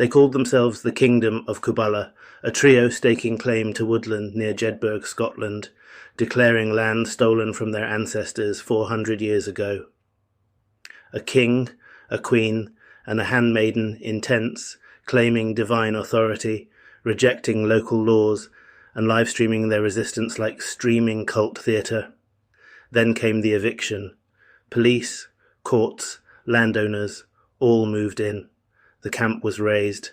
They called themselves the Kingdom of Kubala, a trio staking claim to Woodland near Jedburgh, Scotland, declaring land stolen from their ancestors 400 years ago. A king, a queen, and a handmaiden in tents, claiming divine authority, rejecting local laws, and live-streaming their resistance like streaming cult theatre. Then came the eviction. Police, courts, landowners, all moved in. The camp was raised.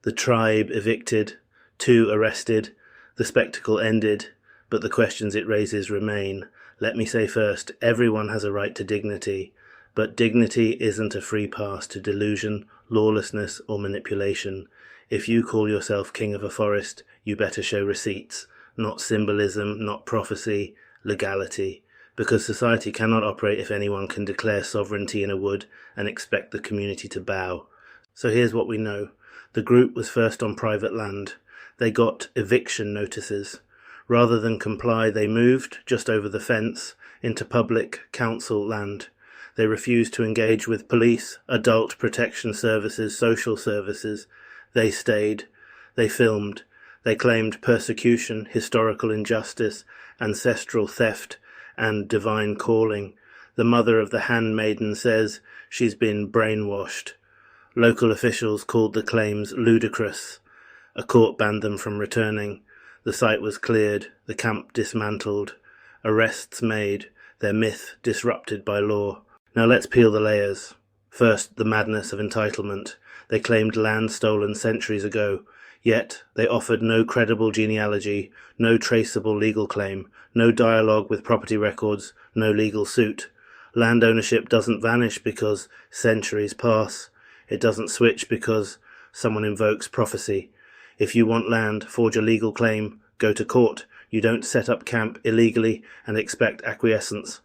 The tribe evicted. 2 arrested. The spectacle ended, but the questions it raises remain. Let me say first, everyone has a right to dignity, but dignity isn't a free pass to delusion, lawlessness, or manipulation. If you call yourself king of a forest, you better show receipts, not symbolism, not prophecy, legality, because society cannot operate if anyone can declare sovereignty in a wood and expect the community to bow. So here's what we know. The group was first on private land. They got eviction notices. Rather than comply, they moved, just over the fence, into public council land. They refused to engage with police, adult protection services, social services. They stayed. They filmed. They claimed persecution, historical injustice, ancestral theft, and divine calling. The mother of the handmaiden says she's been brainwashed. Local officials called the claims ludicrous. A court banned them from returning. The site was cleared, the camp dismantled, arrests made, their myth disrupted by law. Now let's peel the layers. First, the madness of entitlement. They claimed land stolen centuries ago, yet they offered no credible genealogy, no traceable legal claim, no dialogue with property records, no legal suit. Land ownership doesn't vanish because centuries pass. It doesn't switch because someone invokes prophecy. If you want land, forge a legal claim, go to court. You don't set up camp illegally and expect acquiescence.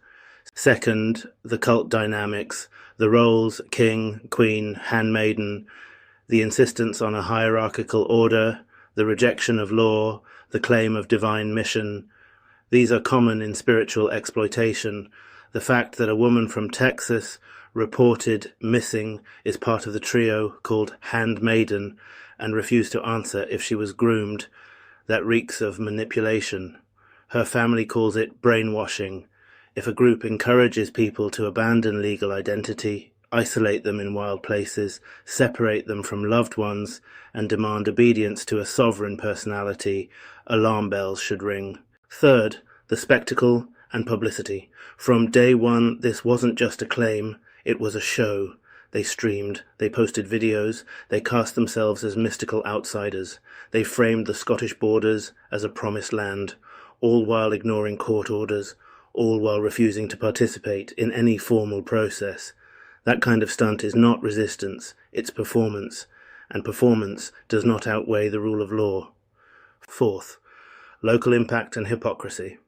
Second, the cult dynamics, the roles, king, queen, handmaiden, the insistence on a hierarchical order, the rejection of law, the claim of divine mission. These are common in spiritual exploitation. The fact that a woman from Texas reported missing is part of the trio called handmaiden and refused to answer if she was groomed. That reeks of manipulation. Her family calls it brainwashing. If a group encourages people to abandon legal identity, isolate them in wild places, separate them from loved ones, and demand obedience to a sovereign personality, alarm bells should ring. Third, the spectacle and publicity. From day one, this wasn't just a claim, it was a show. They streamed, they posted videos, they cast themselves as mystical outsiders. They framed the Scottish borders as a promised land, all while ignoring court orders, all while refusing to participate in any formal process. That kind of stunt is not resistance, it's performance, and performance does not outweigh the rule of law. Fourth, local impact and hypocrisy.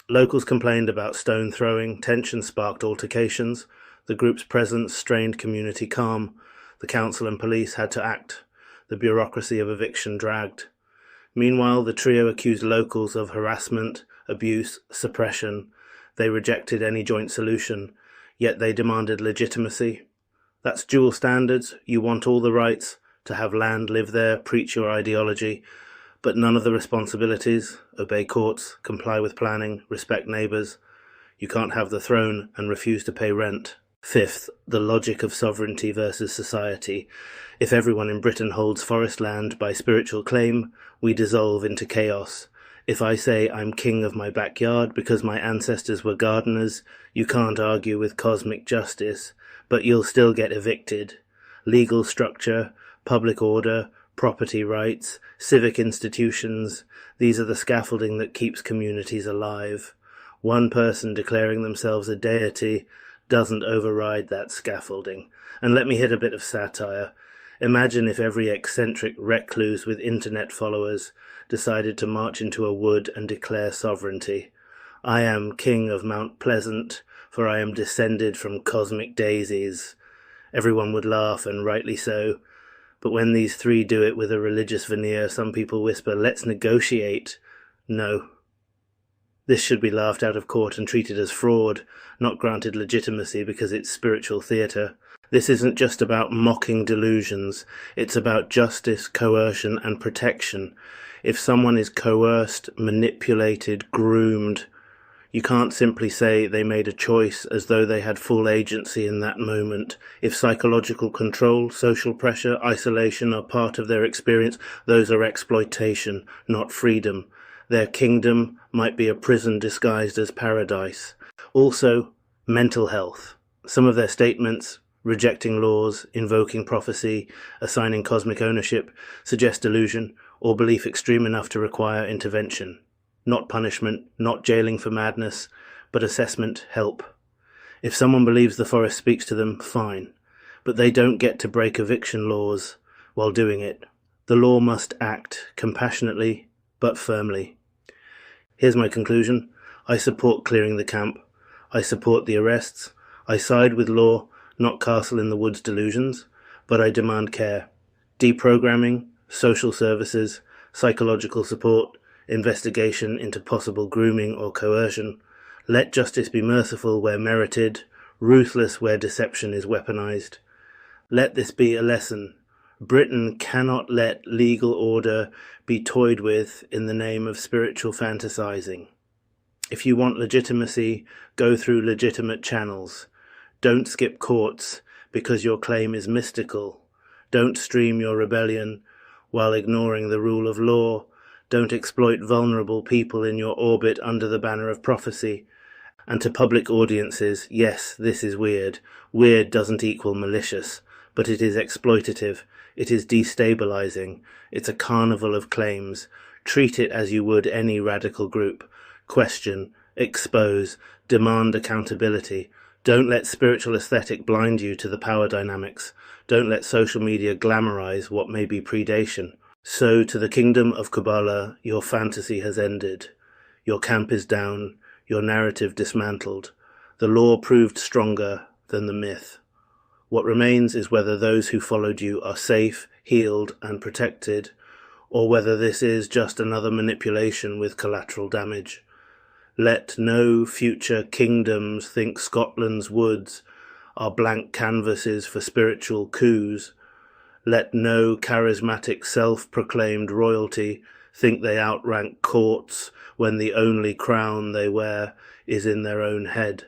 Locals complained about stone throwing, tension sparked altercations, the group's presence strained community calm, the council and police had to act, the bureaucracy of eviction dragged. Meanwhile, the trio accused locals of harassment, abuse, suppression. They rejected any joint solution, yet they demanded legitimacy. That's dual standards. You want all the rights to have land, live there, preach your ideology, but none of the responsibilities, obey courts, comply with planning, respect neighbours. You can't have the throne and refuse to pay rent. Fifth, the logic of sovereignty versus society. If everyone in Britain holds forest land by spiritual claim, we dissolve into chaos. If I say I'm king of my backyard because my ancestors were gardeners, you can't argue with cosmic justice, but you'll still get evicted. Legal structure, public order, property rights, civic institutions, these are the scaffolding that keeps communities alive. One person declaring themselves a deity doesn't override that scaffolding. And let me hit a bit of satire. Imagine if every eccentric recluse with internet followers decided to march into a wood and declare sovereignty. I am king of Mount Pleasant, for I am descended from cosmic daisies. Everyone would laugh, and rightly so. But when these three do it with a religious veneer, some people whisper, let's negotiate. No. This should be laughed out of court and treated as fraud, not granted legitimacy because it's spiritual theatre. This isn't just about mocking delusions, it's about justice, coercion, and protection. If someone is coerced, manipulated, groomed, you can't simply say they made a choice as though they had full agency in that moment. If psychological control, social pressure, isolation are part of their experience, those are exploitation, not freedom. Their kingdom might be a prison disguised as paradise. Also, mental health. Some of their statements, rejecting laws, invoking prophecy, assigning cosmic ownership, suggest delusion or belief extreme enough to require intervention. Not punishment, not jailing for madness, but assessment, help. If someone believes the forest speaks to them, fine. But they don't get to break eviction laws while doing it. The law must act compassionately, but firmly. Here's my conclusion. I support clearing the camp. I support the arrests. I side with law, not castle in the woods delusions, but I demand care. Deprogramming, social services, psychological support, investigation into possible grooming or coercion. Let justice be merciful where merited, ruthless where deception is weaponized. Let this be a lesson. Britain cannot let legal order be toyed with in the name of spiritual fantasizing. If you want legitimacy, go through legitimate channels. Don't skip courts because your claim is mystical. Don't stream your rebellion while ignoring the rule of law. Don't exploit vulnerable people in your orbit under the banner of prophecy. And to public audiences, yes, this is weird. Weird doesn't equal malicious, but it is exploitative. It is destabilizing. It's a carnival of claims. Treat it as you would any radical group. Question, expose, demand accountability. Don't let spiritual aesthetic blind you to the power dynamics. Don't let social media glamorize what may be predation. So to the kingdom of Kabbalah, your fantasy has ended. Your camp is down, your narrative dismantled. The law proved stronger than the myth. What remains is whether those who followed you are safe, healed, and protected, or whether this is just another manipulation with collateral damage. Let no future kingdoms think Scotland's woods are blank canvases for spiritual coups. Let no charismatic self-proclaimed royalty think they outrank courts when the only crown they wear is in their own head.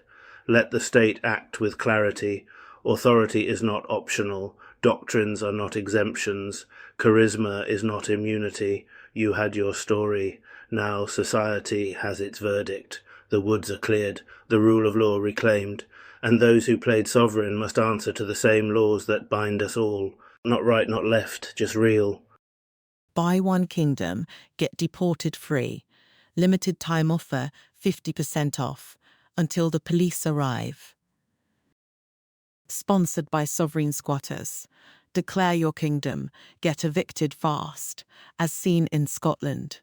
Let the state act with clarity. Authority is not optional. Doctrines are not exemptions. Charisma is not immunity. You had your story. Now society has its verdict. The woods are cleared. The rule of law reclaimed. And those who played sovereign must answer to the same laws that bind us all. Not right, not left, just real. Buy one kingdom, get deported free. Limited time offer, 50% off, until the police arrive. Sponsored by Sovereign Squatters. Declare your kingdom, get evicted fast, as seen in Scotland.